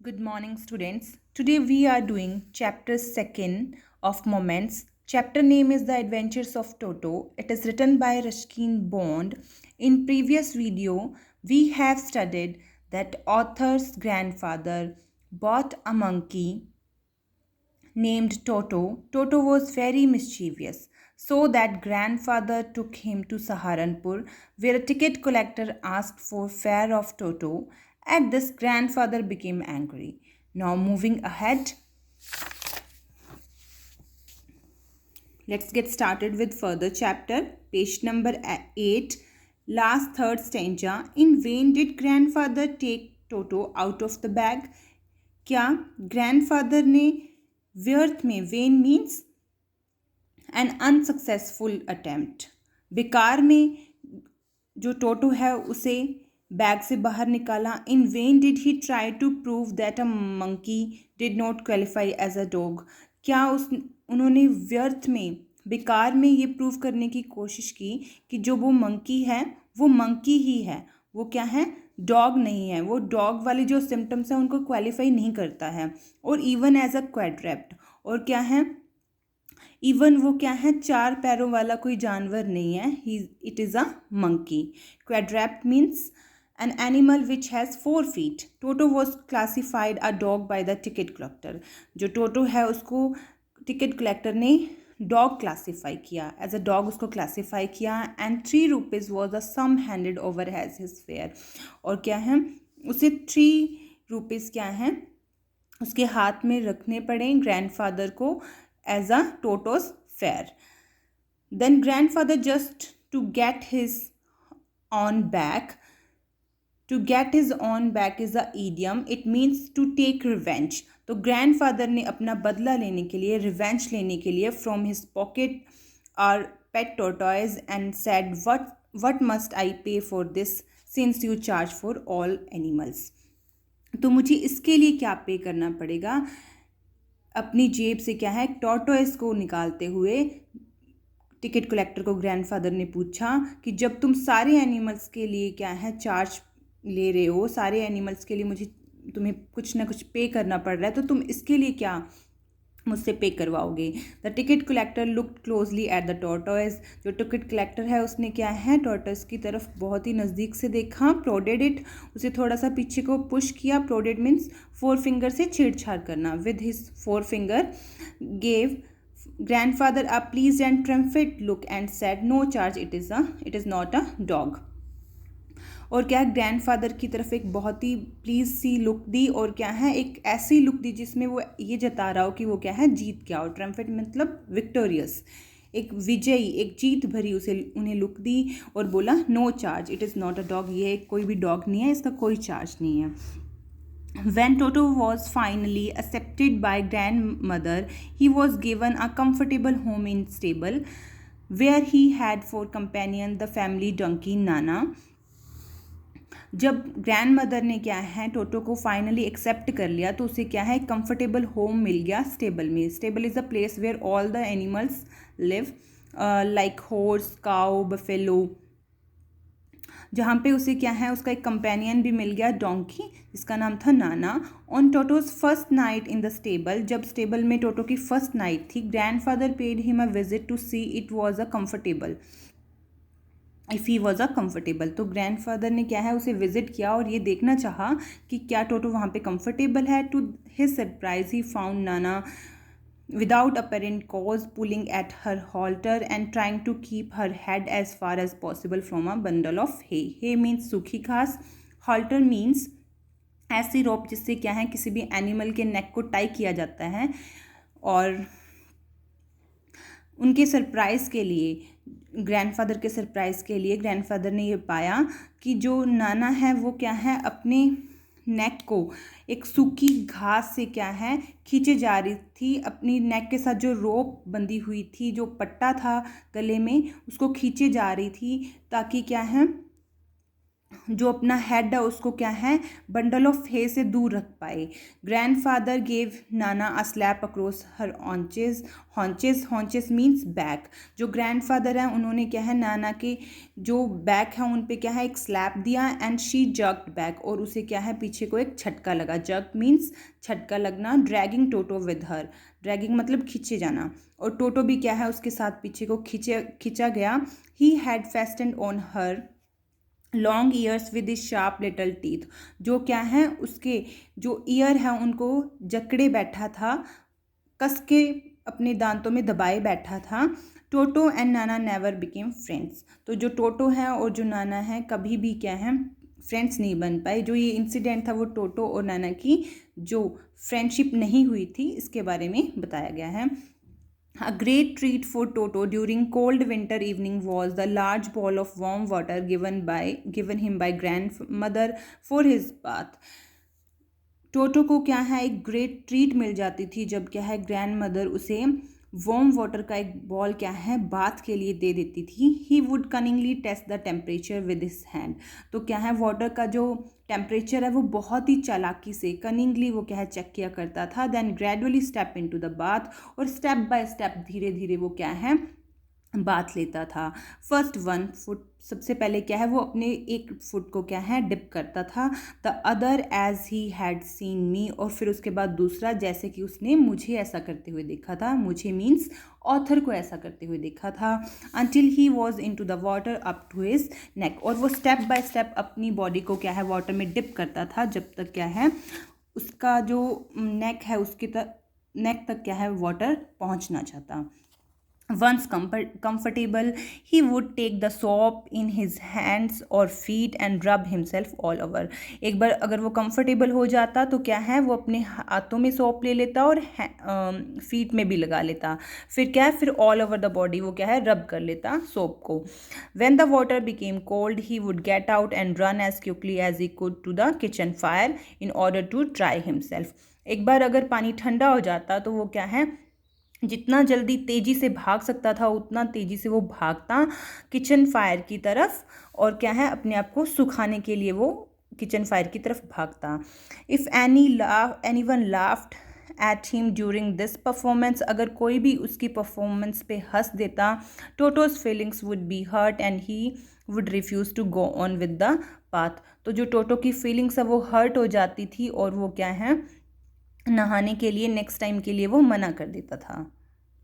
Good morning, students. Today we are doing chapter 2nd of Moments. Chapter name is The Adventures of Toto. It is written by Ruskin Bond. In previous video, we have studied that author's grandfather bought a monkey named Toto. Toto was very mischievous, so that grandfather took him to Saharanpur, where a ticket collector asked for fare of Toto. At this, grandfather became angry. Now, moving ahead, let's get started with further chapter. Page number 8, last third stanza. In vain did grandfather take Toto out of the bag. क्या grandfather ने व्यर्थ में, vain means an unsuccessful attempt, बेकार में जो Toto है उसे bag से बाहर निकाला. In vain did he try to prove that a monkey did not qualify as a dog. क्या उन्होंने व्यर्थ में, बेकार में ये प्रूव करने की कोशिश की कि जो वो मंकी है वो मंकी ही है, वो क्या है, डॉग नहीं है. वो डॉग वाले जो सिम्टम्स हैं उनको क्वालिफाई नहीं करता है. और इवन एज अ क्वाड्रेप्ट, और क्या है, इवन वो क्या है, चार पैरों वाला कोई जानवर नहीं है. It is a monkey. Quadruped means an animal which has 4 feet. Toto was classified a dog by the ticket collector. जो टोटो है उसको टिकट कलेक्टर ने डॉग क्लासीफाई किया, एज अ डॉग उसको क्लासीफाई किया. And 3 rupees was the sum handed over as his fare. और क्या है, उसे 3 रुपीज़ क्या है उसके हाथ में रखने पड़े ग्रैंडफादर को as a tortoise fair. Then grandfather just to get his on back. To get his own back is a idiom. It means to take revenge. तो ग्रैंडफादर ने अपना बदला लेने के लिए, रिवेंज लेने के लिए, from his pocket are pet tortoise and said what must I pay for this since you charge for all animals. तो मुझे इसके लिए क्या पे करना पड़ेगा. अपनी जेब से क्या है, टोटॉयज को निकालते हुए टिकट कलेक्टर को ग्रैंडफादर ने पूछा कि जब तुम सारे एनिमल्स के लिए क्या है चार्ज ले रहे हो, सारे एनिमल्स के लिए मुझे, तुम्हें कुछ ना कुछ पे करना पड़ रहा है, तो तुम इसके लिए क्या मुझसे पे करवाओगे. The ticket collector looked closely at the tortoise. जो टिकट कलेक्टर है उसने क्या है टॉर्टॉइज की तरफ बहुत ही नज़दीक से देखा. प्रोडेड इट, उसे थोड़ा सा पीछे को पुश किया. प्रोडेड मीन्स 4 फिंगर से छेड़छाड़ करना. With his 4 finger gave grandfather a pleased and triumphant look and said no charge, it is not a dog. और क्या ग्रैंडफादर की तरफ एक बहुत ही प्लीज सी लुक दी, और क्या है एक ऐसी लुक दी जिसमें वो ये जता रहा हो कि वो क्या है जीत गया. और ट्रम्पेट मतलब विक्टोरियस, एक विजयी, एक जीत भरी उसे उन्हें लुक दी. और बोला no charge, it is not a dog, ये कोई भी डॉग नहीं है, इसका कोई चार्ज नहीं है. When Toto was finally accepted by grandmother, he was given a comfortable home in stable, where he had for companion the family donkey Nana. जब ग्रैंड मदर ने क्या है टोटो को फाइनली एक्सेप्ट कर लिया तो उसे क्या है कंफर्टेबल होम मिल गया स्टेबल में. Stable is a place where all the animals live, like horse, cow, buffalo, जहाँ पे उसे क्या है उसका एक कंपेनियन भी मिल गया डोंकी, जिसका नाम था Nana. On Toto's first night in the stable, जब स्टेबल में टोटो की फर्स्ट नाइट थी, grandfather paid him a visit to see it was a comfortable, if he was a comfortable. तो ग्रैंडफादर ने क्या है उसे विजिट किया और ये देखना चाहा कि क्या टोटो वहाँ पे कंफर्टेबल है. To his surprise he found Nana without apparent cause pulling at her halter and trying to keep her head as far as possible from a bundle of hay. Hay means सूखी घास, halter means ऐसी रोप जिससे क्या है किसी भी animal के नेक को टाई किया जाता है. और उनके सरप्राइज़ के लिए, ग्रैंडफादर के सरप्राइज़ के लिए ग्रैंडफादर ने ये पाया कि जो नाना है वो क्या है अपने नेक को एक सूखी घास से क्या है खींचे जा रही थी. अपनी नेक के साथ जो रोप बंधी हुई थी, जो पट्टा था गले में, उसको खींचे जा रही थी ताकि क्या है जो अपना हेड है उसको क्या है बंडल ऑफ हे से दूर रख पाए। Grandfather gave Nana a slap across her haunches. Haunches means back. जो ग्रैंडफादर हैं उन्होंने क्या है नाना के जो बैक है उन पे क्या है एक स्लैप दिया एंड शी जर्क्ड बैक, और उसे क्या है पीछे को एक झटका लगा। जर्क मीन्स झटका लगना। Dragging toto with her. Dragging मतलब खींचे जाना, और टोटो भी क्या है उसके साथ पीछे को खींचा गया। He had fastened on her long ears with his sharp little teeth. जो क्या है उसके जो ईयर है उनको जकड़े बैठा था, कस के अपने दांतों में दबाए बैठा था। टोटो and Nana never became friends. तो जो टोटो है और जो नाना है कभी भी क्या है फ्रेंड्स नहीं बन पाए। जो ये इंसिडेंट था वो टोटो और नाना की जो फ्रेंडशिप नहीं हुई थी इसके बारे में बताया गया है। A great treat for Toto during cold winter evening was the large bowl of warm water given him by grandmother for his bath. टोटो को क्या है एक ग्रेट ट्रीट मिल जाती थी जब क्या है ग्रैंड मदर उसे वार्म वाटर का एक बॉल क्या है बाथ के लिए दे देती थी। He would cunningly test the temperature with his hand. तो क्या है वाटर का जो टेम्परेचर है वो बहुत ही चालाकी से कनिंगली वो क्या है चेक किया करता था। Then gradually step into the bath, और स्टेप बाय स्टेप धीरे धीरे वो क्या है बात लेता था। फर्स्ट 1 फुट, सबसे पहले क्या है वो अपने 1 फुट को क्या है डिप करता था। The other as he had seen me, और फिर उसके बाद दूसरा जैसे कि उसने मुझे ऐसा करते हुए देखा था। मुझे मीन्स ऑथर को ऐसा करते हुए देखा था। Until he was into the water up to his neck, और वो स्टेप बाय स्टेप अपनी बॉडी को क्या है वाटर में डिप करता था जब तक क्या है उसका जो नेक है उसके नेक तक क्या है वाटर पहुंचना चाहता। Once comfortable, he would take the soap in his hands or feet and rub himself all over. एक बार अगर वो comfortable हो जाता तो क्या है वो अपने हाथों में सोप ले लेता और फीट में भी लगा लेता। फिर क्या है फिर all over the body वो क्या है रब कर लेता सोप को। When the water became cold, he would get out and run as quickly as he could to the kitchen fire in order to dry himself. एक बार अगर पानी ठंडा हो जाता तो वो क्या है जितना जल्दी तेज़ी से भाग सकता था उतना तेज़ी से वो भागता किचन फायर की तरफ, और क्या है अपने आप को सुखाने के लिए वो किचन फायर की तरफ भागता। If anyone laughed at him during this performance, अगर कोई भी उसकी परफॉर्मेंस पे हंस देता, Toto's feelings would be hurt and he would refuse to go on with the bath. तो जो टोटो की फीलिंग्स है वो हर्ट हो जाती थी और वो क्या है नहाने के लिए नेक्स्ट टाइम के लिए वो मना कर देता था।